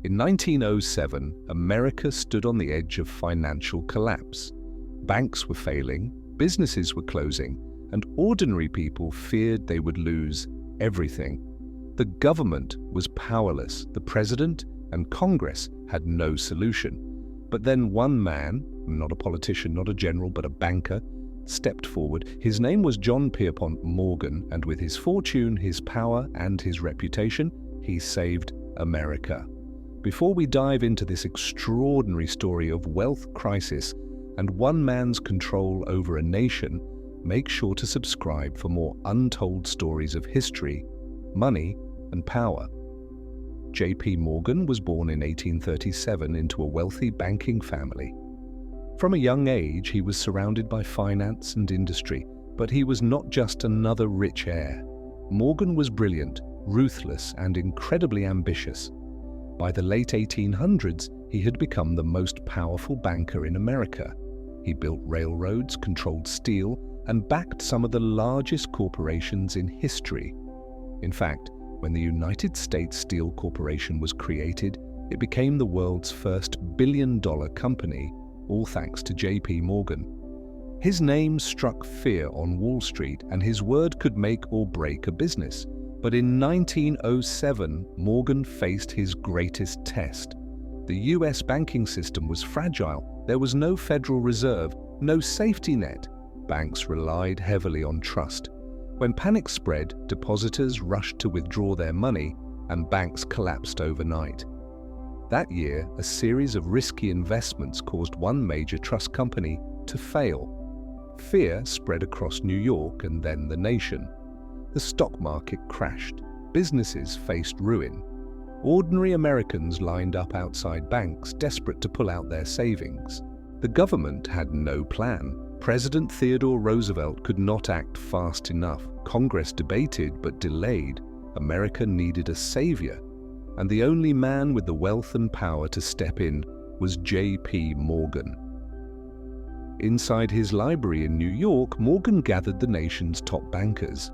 In 1907, America stood on the edge of financial collapse. Banks were failing, businesses were closing, and ordinary people feared they would lose everything. The government was powerless, the president and Congress had no solution. But then one man, not a politician, not a general, but a banker, stepped forward. His name was John Pierpont Morgan, and with his fortune, his power, and his reputation, he saved America. Before we dive into this extraordinary story of wealth crisis and one man's control over a nation, make sure to subscribe for more untold stories of history, money, and power. J.P. Morgan was born in 1837 into a wealthy banking family. From a young age, he was surrounded by finance and industry, but he was not just another rich heir. Morgan was brilliant, ruthless, and incredibly ambitious. By the late 1800s, he had become the most powerful banker in America. He built railroads, controlled steel, and backed some of the largest corporations in history. In fact, when the United States Steel Corporation was created, it became the world's first billion-dollar company, all thanks to J.P. Morgan. His name struck fear on Wall Street, and his word could make or break a business. But in 1907, Morgan faced his greatest test. The US banking system was fragile. There was no Federal Reserve, no safety net. Banks relied heavily on trust. When panic spread, depositors rushed to withdraw their money, and banks collapsed overnight. That year, a series of risky investments caused one major trust company to fail. Fear spread across New York and then the nation. The stock market crashed. Businesses faced ruin. Ordinary Americans lined up outside banks, desperate to pull out their savings. The government had no plan. President Theodore Roosevelt could not act fast enough. Congress debated but delayed. America needed a savior, and the only man with the wealth and power to step in was J.P. Morgan. Inside his library in New York, Morgan gathered the nation's top bankers.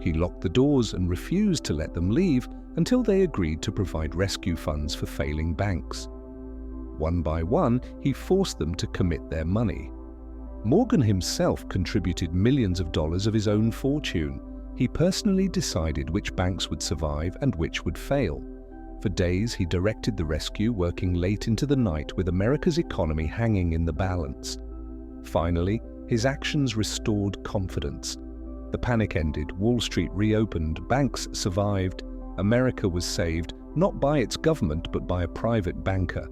He locked the doors and refused to let them leave until they agreed to provide rescue funds for failing banks. One by one, he forced them to commit their money. Morgan himself contributed millions of dollars of his own fortune. He personally decided which banks would survive and which would fail. For days, he directed the rescue, working late into the night with America's economy hanging in the balance. Finally, his actions restored confidence. The panic ended, Wall Street reopened, banks survived, America was saved, not by its government but by a private banker.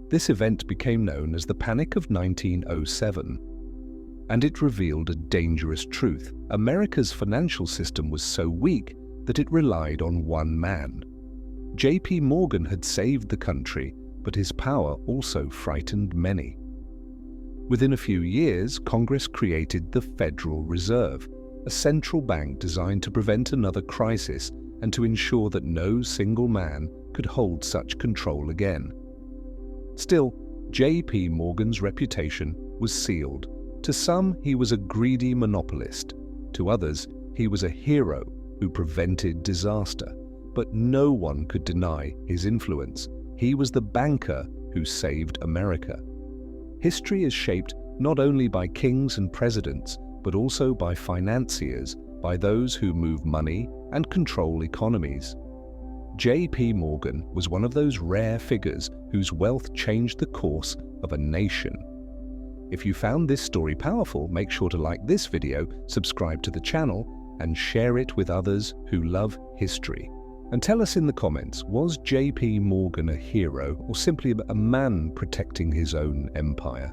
This event became known as the Panic of 1907, and it revealed a dangerous truth. America's financial system was so weak that it relied on one man. J.P. Morgan had saved the country, but his power also frightened many. Within a few years, Congress created the Federal Reserve, a central bank designed to prevent another crisis and to ensure that no single man could hold such control again. Still, J.P. Morgan's reputation was sealed. To some, he was a greedy monopolist. To others, he was a hero who prevented disaster. But no one could deny his influence. He was the banker who saved America. History is shaped not only by kings and presidents, but also by financiers, by those who move money and control economies. J.P. Morgan was one of those rare figures whose wealth changed the course of a nation. If you found this story powerful, make sure to like this video, subscribe to the channel, and share it with others who love history. And tell us in the comments, was J.P. Morgan a hero or simply a man protecting his own empire?